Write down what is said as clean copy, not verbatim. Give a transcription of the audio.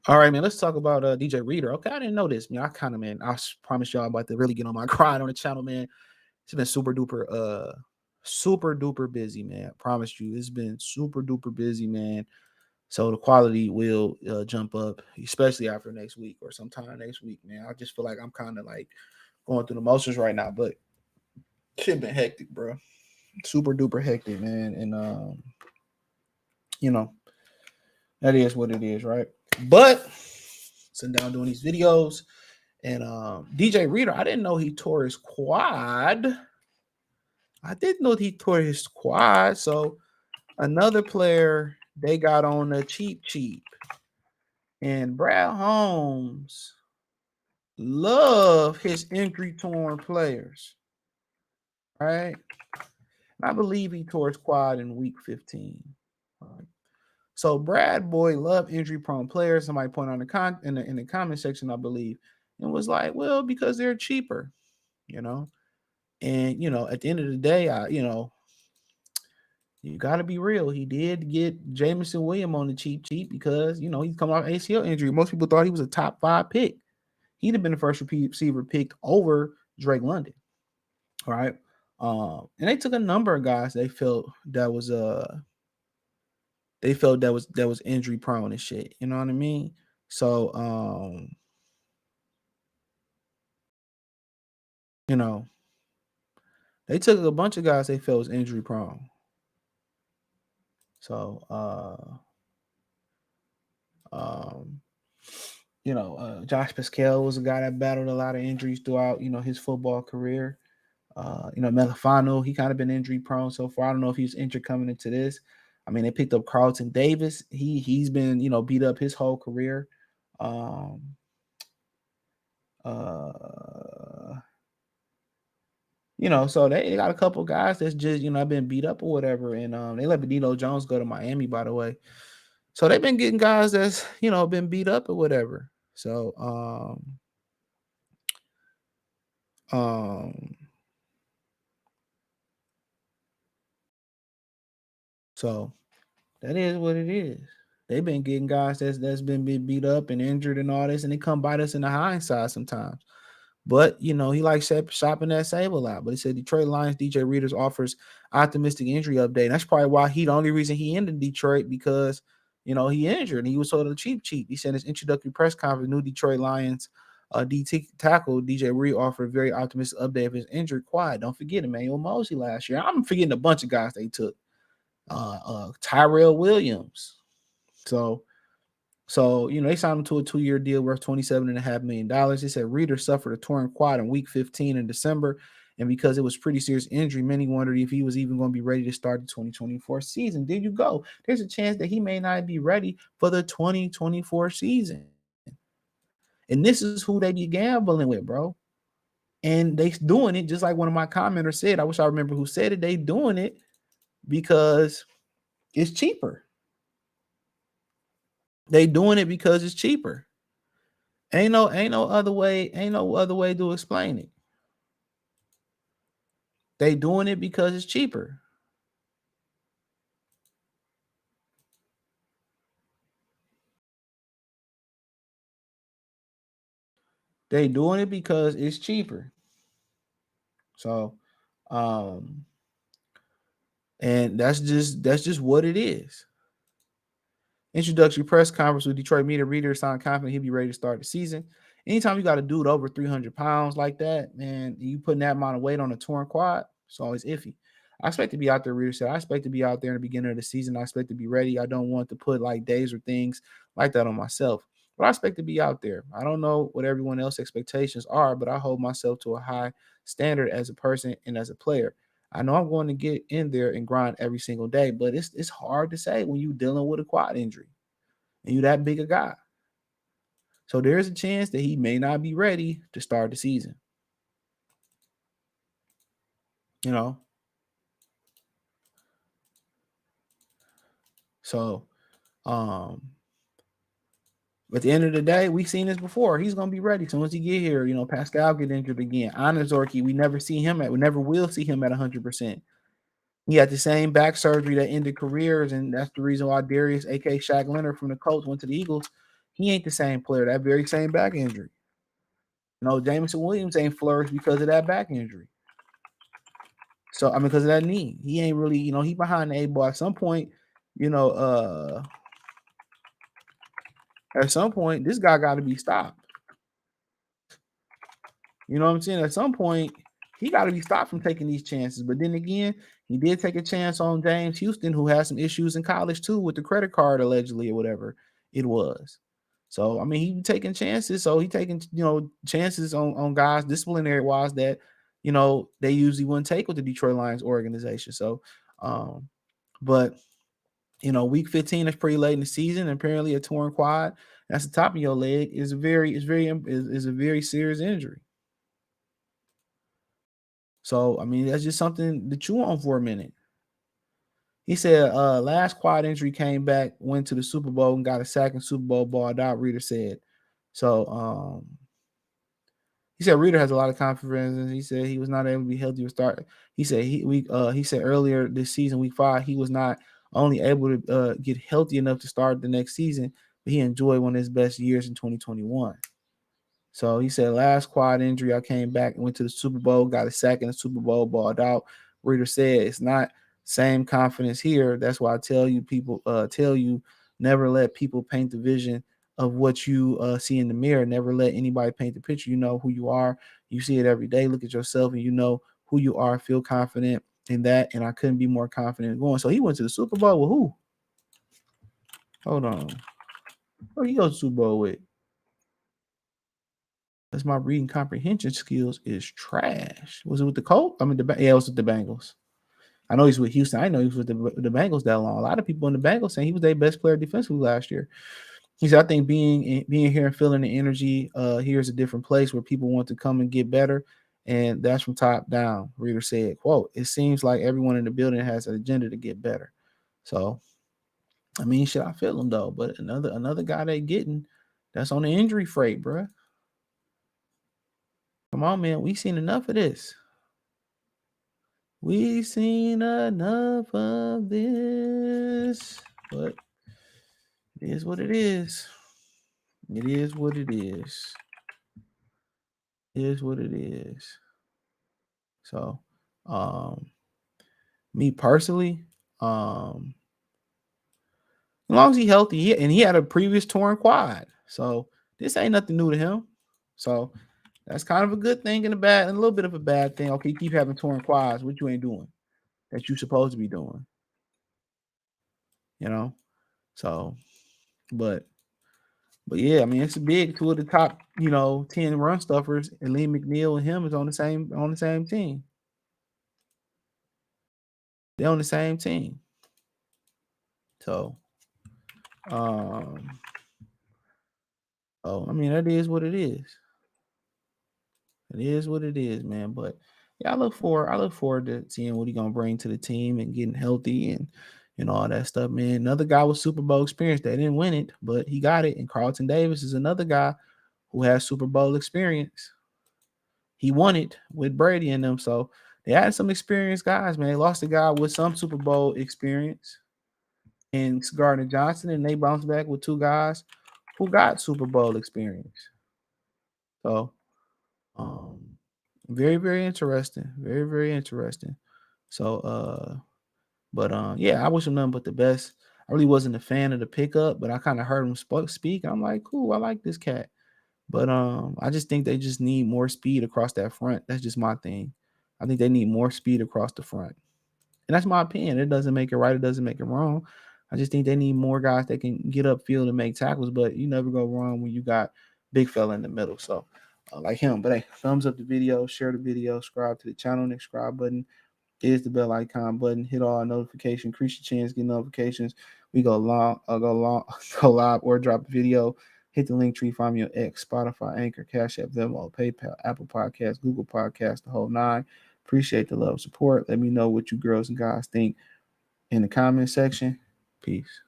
All right, man. Let's talk about DJ Reader. Okay, I didn't know this, man. Man. Promise y'all I'm about to really get on my grind on the channel, man. It's been super duper busy, man. I promise you, it's been super duper busy, man. So the quality will jump up, especially after next week or sometime next week, man. I just feel like I'm kind of like going through the motions right now, but shit been hectic, bro. Super duper hectic, man. And you know, that is what it is, right? But sitting down doing these videos. And DJ Reader, I didn't know he tore his quad. I didn't know he tore his quad. So another player they got on the cheap. And Brad Holmes love his injury torn players. Right? And I believe he tore his quad in week 15. Right. So Brad Boy love injury prone players. Somebody pointed on in the comment section, I believe, and was like, well, because they're cheaper, you know. And at the end of the day, you got to be real. He did get Jamison Williams on the cheap because he's coming off ACL injury. Most people thought he was a top 5 pick. He'd have been the first receiver picked over Drake London, right? And they took a number of guys they felt that was injury prone and shit. You know what I mean? So you know they took a bunch of guys they felt was injury prone. So um Josh Pascal was a guy that battled a lot of injuries throughout, his football career. Melifano, he kind of been injury prone so far. I don't know if he's injured coming into this. I mean, they picked up Carlton Davis. He's been, beat up his whole career. Um, uh, so they got a couple guys that's just, been beat up or whatever. And they let Benito Jones go to Miami, by the way. So they've been getting guys that's, been beat up or whatever. So um so that is what it is. They've been getting guys that's been beat up and injured and all this, and they come bite us in the hindsight sometimes. But he likes shopping that save a lot. But he said Detroit Lions DJ Readers offers optimistic injury update. And that's probably why the only reason he ended Detroit because he injured and he was sort of cheap. He said in his introductory press conference, new Detroit Lions DT tackle DJ Reed offered a very optimistic update of his injury quad. Don't forget Emmanuel Mosley last year. I'm forgetting a bunch of guys they took. Tyrell Williams. So they signed him to a 2-year deal worth $27.5 million. They said Reader suffered a torn quad in week 15 in December. And because it was pretty serious injury, many wondered if he was even going to be ready to start the 2024 season. There you go. There's a chance that he may not be ready for the 2024 season. And this is who they be gambling with, bro. And they doing it just like one of my commenters said. I wish I remember who said it. They doing it because it's cheaper. They doing it because it's cheaper. Ain't no other way to explain it. They doing it because it's cheaper. They doing it because it's cheaper. So, and that's just what it is. Introductory press conference with Detroit media reader sound confident he'll be ready to start the season. Anytime you got a dude over 300 pounds like that, man, you putting that amount of weight on a torn quad, it's always iffy. I expect to be out there, Reader said. I expect to be out there in the beginning of the season. I expect to be ready. I don't want to put like days or things like that on myself. But I expect to be out there. I don't know what everyone else's expectations are, but I hold myself to a high standard as a person and as a player. I know I'm going to get in there and grind every single day, but it's hard to say when you're dealing with a quad injury and you're that big a guy. So there's a chance that he may not be ready to start the season. So at the end of the day, we've seen this before. He's gonna be ready. So once he get here, Pascal get injured again. Anazorki, we never will see him at 100%. He had the same back surgery that ended careers, and that's the reason why Darius, aka Shaq Leonard from the Colts, went to the Eagles. He ain't the same player. That very same back injury. No, Jameson Williams ain't flourished because of that back injury. So I mean, because of that knee, he ain't really, he behind the 8 ball. At some point, you know, at some point, this guy got to be stopped. You know what I'm saying? At some point, he got to be stopped from taking these chances. But then again, he did take a chance on James Houston, who had some issues in college too with the credit card allegedly or whatever it was. So I mean, he taking chances. So he taking chances on guys disciplinary wise that they usually wouldn't take with the Detroit Lions organization. So, but week 15 is pretty late in the season. And apparently, a torn quad that's the top of your leg is a very serious injury. So, I mean, that's just something to chew on for a minute. He said, last quad injury came back, went to the Super Bowl and got a sack in Super Bowl, balled out, Reader said. So, he said Reader has a lot of confidence, and he said he was not able to be healthy to start. He said he said earlier this season, week 5, he was not only able to get healthy enough to start the next season, but he enjoyed one of his best years in 2021. So he said, last quad injury, I came back and went to the Super Bowl, got a sack in the Super Bowl, balled out. Reader said it's not same confidence here. That's why I tell you never let people paint the vision of what you see in the mirror. Never let anybody paint the picture. You know who you are. You see it every day. Look at yourself and you know who you are. Feel confident in that. And I couldn't be more confident going. So he went to the Super Bowl with who? Hold on. Who he goes to the Super Bowl with? That's my reading comprehension skills is trash. Was it with the Colts? I mean, it was with the Bengals. I know he's with Houston. I know he was with the Bengals that long. A lot of people in the Bengals saying he was their best player defensively last year. He said, I think being here and feeling the energy here is a different place where people want to come and get better. And that's from top down. Reader said, quote, it seems like everyone in the building has an agenda to get better. So, I mean, I feel him though. But another guy they getting, that's on the injury freight, bro. Come on, man. We seen enough of this. We've seen enough of this. But it is what it is. It is what it is. It is what it is. So, me personally, as long as he's healthy, and he had a previous torn quad. So this ain't nothing new to him. So that's kind of a good thing and a little bit of a bad thing. Okay, you keep having torn quads. What you ain't doing that you supposed to be doing. So, but yeah, I mean, it's a big two of the top, 10 run stuffers, and Lee McNeil and him is on the same team. They're on the same team. So, I mean, that is what it is. It is what it is, man. But yeah, I look forward to seeing what he's gonna bring to the team and getting healthy and all that stuff, man. Another guy with Super Bowl experience. They didn't win it, but he got it. And Carlton Davis is another guy who has Super Bowl experience. He won it with Brady and them. So they had some experienced guys, man. They lost a guy with some Super Bowl experience in Gardner Johnson, and they bounced back with 2 guys who got Super Bowl experience. So, very, very interesting. Very, very interesting. So, yeah, I wish him nothing but the best. I really wasn't a fan of the pickup, but I kind of heard him speak. I'm like, cool, I like this cat. But I just think they just need more speed across that front. That's just my thing. I think they need more speed across the front. And that's my opinion. It doesn't make it right. It doesn't make it wrong. I just think they need more guys that can get upfield and make tackles. But you never go wrong when you got big fella in the middle. So like him. But hey, thumbs up the video, share the video, subscribe to the channel. Next subscribe button is the bell icon button. Hit all notifications. Increase your chance get notifications. We go go live or drop a video. Hit the link tree. Find me on X, Spotify, Anchor, Cash App, Venmo, PayPal, Apple Podcasts, Google Podcasts, the whole 9. Appreciate the love, support. Let me know what you girls and guys think in the comment section. Peace.